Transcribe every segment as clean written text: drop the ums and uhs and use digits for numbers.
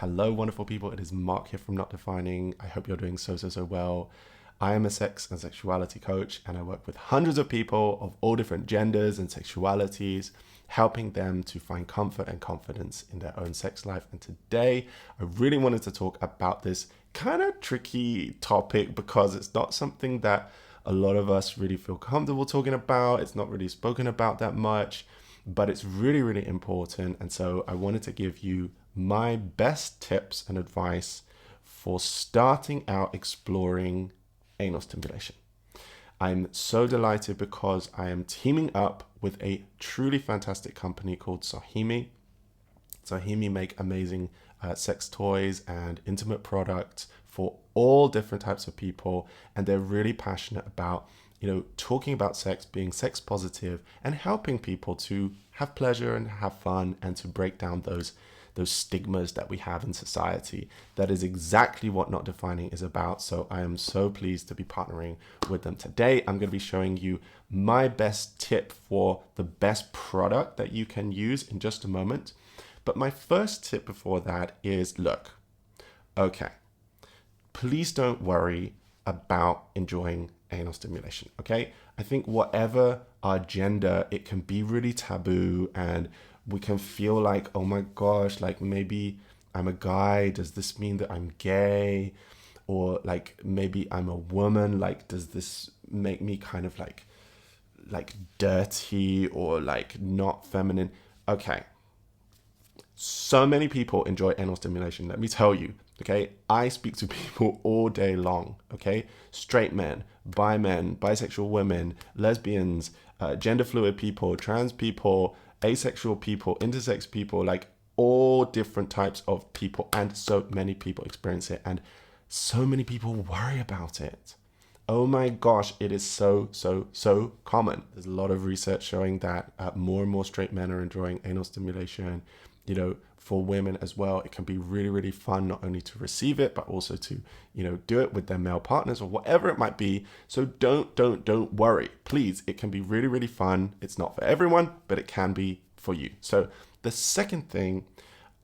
Hello, wonderful people. It is Mark here from Not Defining. I hope you're doing so well. I am a sex and sexuality coach, and I work with hundreds of people of all different genders and sexualities, helping them to find comfort and confidence in their own sex life. And today, I really wanted to talk about this kind of tricky topic because it's not something that a lot of us really feel comfortable talking about. It's not really spoken about that much, but it's really, really important. And so I wanted to give you my best tips and advice for starting out exploring anal stimulation. I'm so delighted because I am teaming up with a truly fantastic company called Sohimi. Sohimi make amazing sex toys and intimate products for all different types of people, and they're really passionate about talking about sex, being sex positive, and helping people to have pleasure and have fun and to break down those stigmas that we have in society. That is exactly what Not Defining is about. So I am so pleased to be partnering with them today. I'm going to be showing you my best tip for the best product that you can use in just a moment. But my first tip before that is, look, okay, please don't worry about enjoying anal stimulation, okay? I think whatever our gender, it can be really taboo, and we can feel like, oh my gosh, like maybe I'm a guy, does this mean that I'm gay? Or like maybe I'm a woman, like does this make me kind of like dirty or like not feminine? Okay. So many people enjoy anal stimulation. Let me tell you, okay? I speak to people all day long, okay? Straight men, bisexual women, lesbians, gender fluid people, trans people, asexual people, intersex people, like all different types of people, and so many people experience it, and so many people worry about it. Oh my gosh, it is so common. There's a lot of research showing that more and more straight men are enjoying anal stimulation. For women as well, it can be really, really fun, not only to receive it, but also to, do it with their male partners or whatever it might be. So don't worry, please. It can be really, really fun. It's not for everyone, but it can be for you. So the second thing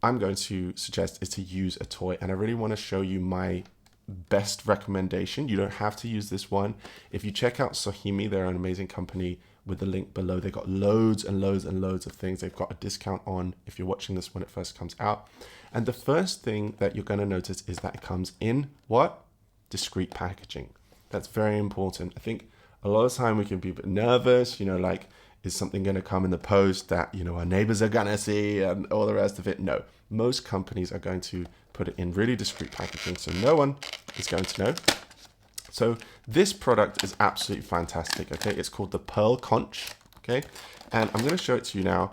I'm going to suggest is to use a toy. And I really want to show you my best recommendation. You don't have to use this one. If you check out Sohimi, they're an amazing company with the link below. They've got loads and loads and loads of things. They've got a discount on if you're watching this when it first comes out. And the first thing that you're going to notice is that it comes in what? Discreet packaging. That's very important. I think a lot of time we can be a bit nervous, like, is something going to come in the post that, our neighbors are going to see and all the rest of it? No, most companies are going to put it in really discreet packaging, so no one is going to know. So this product is absolutely fantastic, okay? It's called the Pearlconch, okay? And I'm going to show it to you now.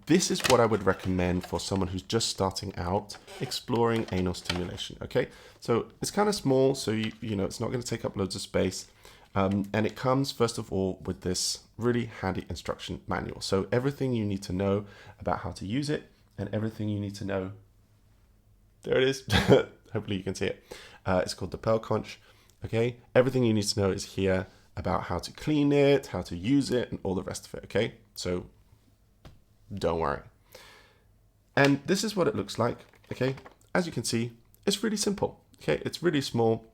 This is what I would recommend for someone who's just starting out exploring anal stimulation, okay? So it's kind of small, so it's not going to take up loads of space. And it comes, first of all, with this really handy instruction manual. So everything you need to know about how to use it and everything you need to know, there it is. Hopefully you can see it. It's called the Pearlconch. Okay, everything you need to know is here about how to clean it, how to use it, and all the rest of it, okay? So don't worry. And this is what it looks like, okay? As you can see, it's really simple, okay? It's really small,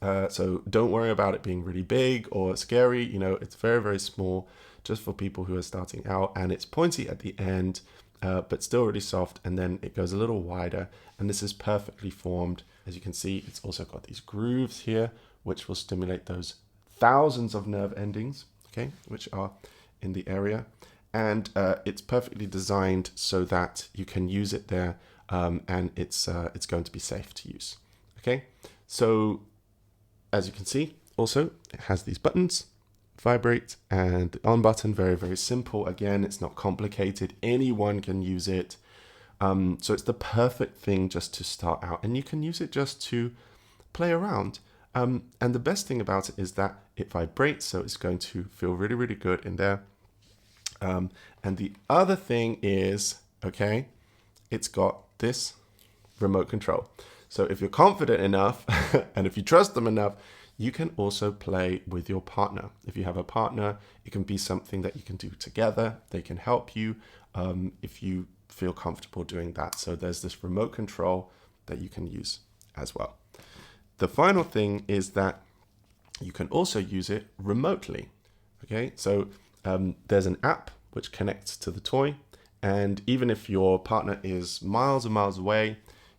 so don't worry about it being really big or scary. It's very, very small, just for people who are starting out, and it's pointy at the end, but still really soft, and then it goes a little wider, and this is perfectly formed. As you can see, it's also got these grooves here, which will stimulate those thousands of nerve endings, okay, which are in the area. And it's perfectly designed so that you can use it there, and it's going to be safe to use, okay? So as you can see, also, it has these buttons, vibrate, and the on button, very, very simple. Again, it's not complicated. Anyone can use it. So it's the perfect thing just to start out, and you can use it just to play around. And the best thing about it is that it vibrates, so it's going to feel really, really good in there. And the other thing is, okay, it's got this remote control. So if you're confident enough and if you trust them enough, you can also play with your partner. If you have a partner, it can be something that you can do together. They can help you if you feel comfortable doing that. So there's this remote control that you can use as well. The final thing is that you can also use it remotely. Okay, so there's an app which connects to the toy, and even if your partner is miles and miles away,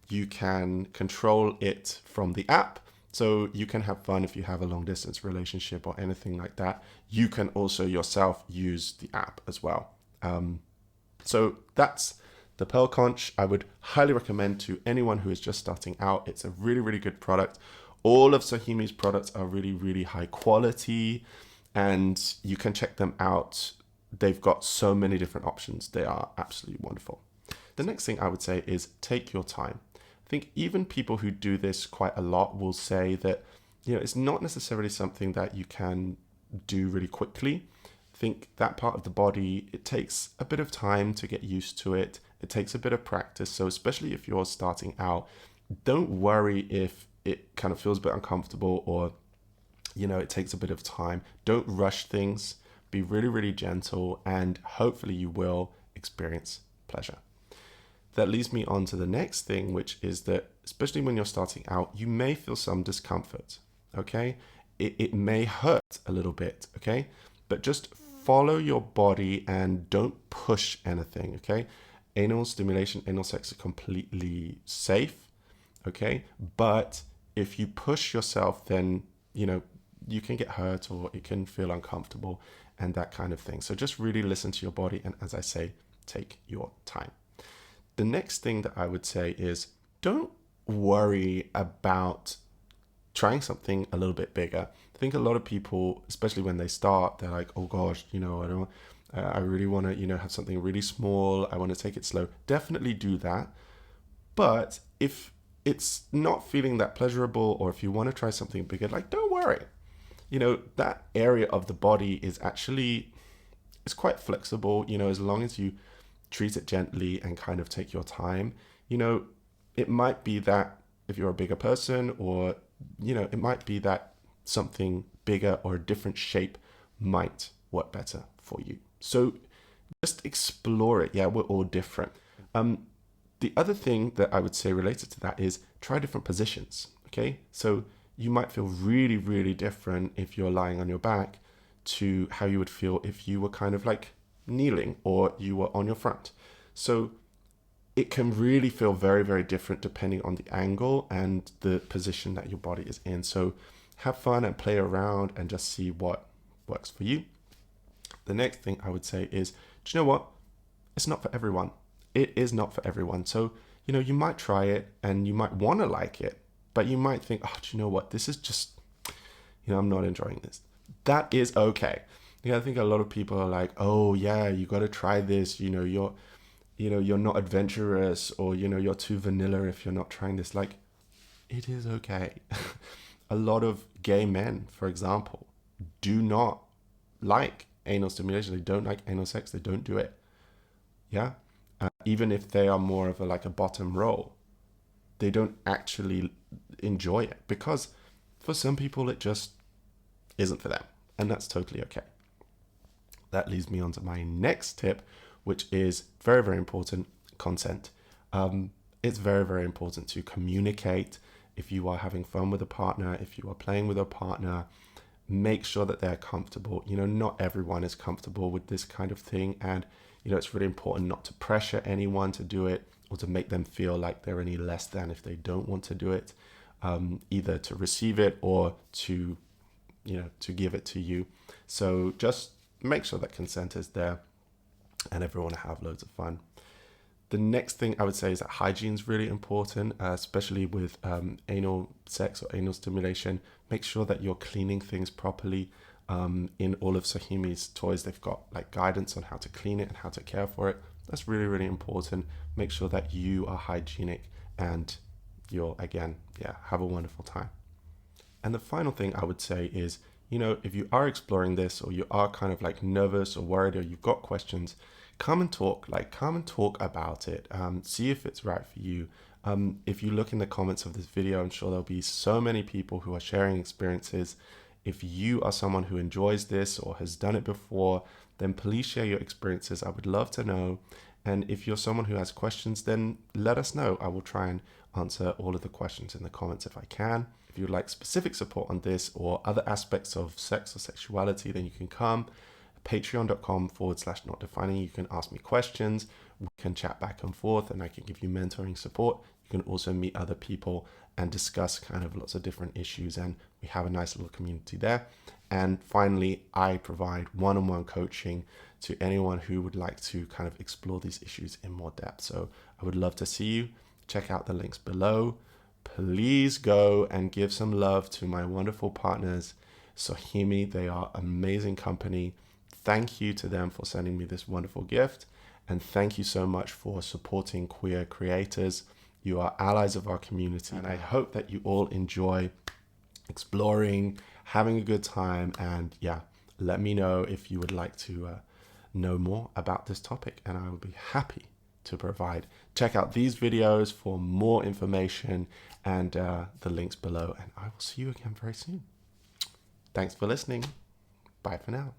you can control it from the app. So you can have fun if you have a long distance relationship or anything like that. You can also yourself use the app as well. So that's the Pearlconch. I would highly recommend to anyone who is just starting out. It's a really, really good product. All of Sohimi's products are really, really high quality, and you can check them out. They've got so many different options. They are absolutely wonderful. The next thing I would say is take your time. I think even people who do this quite a lot will say that, it's not necessarily something that you can do really quickly. I think that part of the body, it takes a bit of time to get used to it. It takes a bit of practice. So especially if you're starting out, don't worry if it kind of feels a bit uncomfortable or, it takes a bit of time. Don't rush things. Be really, really gentle, and hopefully you will experience pleasure. That leads me on to the next thing, which is that, especially when you're starting out, you may feel some discomfort, okay? It may hurt a little bit, okay? But just follow your body and don't push anything, okay? Anal stimulation, anal sex is completely safe, okay? But if you push yourself, then, you can get hurt or it can feel uncomfortable and that kind of thing. So just really listen to your body, and as I say, take your time. The next thing that I would say is don't worry about trying something a little bit bigger. I think a lot of people, especially when they start, they're like, oh gosh, I really want to, have something really small. I want to take it slow. Definitely do that. But if it's not feeling that pleasurable, or if you want to try something bigger, don't worry. That area of the body is actually, it's quite flexible, as long as you treat it gently and kind of take your time. It might be that if you're a bigger person, or, it might be that something bigger or a different shape might work better for you. So just explore it. Yeah, we're all different. The other thing that I would say related to that is try different positions. Okay, so you might feel really, really different if you're lying on your back to how you would feel if you were kind of like kneeling or you were on your front. So it can really feel very, very different depending on the angle and the position that your body is in. So have fun and play around and just see what works for you. The next thing I would say is, do you know what? It's not for everyone. It is not for everyone. So, you might try it and you might want to like it, but you might think, oh, do you know what? This is just, I'm not enjoying this. That is okay. I think a lot of people are like, oh yeah, you got to try this. You're not adventurous, or, you're too vanilla if you're not trying this. It is okay. A lot of gay men, for example, do not like anal stimulation. They don't like anal sex. They don't do it. Yeah. Even if they are more of a bottom roll, they don't actually enjoy it, because for some people it just isn't for them, and that's totally okay. That leads me on to my next tip, which is very, very important: consent. It's very, very important to communicate. If you are having fun with a partner, if you are playing with a partner, make sure that they're comfortable. Not everyone is comfortable with this kind of thing, and it's really important not to pressure anyone to do it, or to make them feel like they're any less than if they don't want to do it, either to receive it or to give it to you. So just make sure that consent is there and everyone have loads of fun. The next thing I would say is that hygiene is really important, especially with anal sex or anal stimulation. Make sure that you're cleaning things properly. In all of Sohimi's toys, they've got guidance on how to clean it and how to care for it. That's really, really important. Make sure that you are hygienic and you'll, again, have a wonderful time. And the final thing I would say is, if you are exploring this, or you are kind of nervous or worried, or you've got questions, come and talk about it. See if it's right for you. If you look in the comments of this video, I'm sure there'll be so many people who are sharing experiences. If you are someone who enjoys this or has done it before, then please share your experiences. I would love to know. And if you're someone who has questions, then let us know. I will try and answer all of the questions in the comments if I can. If you would like specific support on this or other aspects of sex or sexuality, then you can come patreon.com/notdefining. You can ask me questions. We can chat back and forth and I can give you mentoring support. You can also meet other people and discuss kind of lots of different issues, and we have a nice little community there. And finally, I provide one-on-one coaching to anyone who would like to kind of explore these issues in more depth. So I would love to see you. Check out the links below. Please go and give some love to my wonderful partners, Sohimi. They are an amazing company. Thank you to them for sending me this wonderful gift. And thank you so much for supporting queer creators. You are allies of our community. And I hope that you all enjoy exploring, having a good time. And yeah, let me know if you would like to know more about this topic, and I will be happy to provide. Check out these videos for more information and the links below. And I will see you again very soon. Thanks for listening. Bye for now.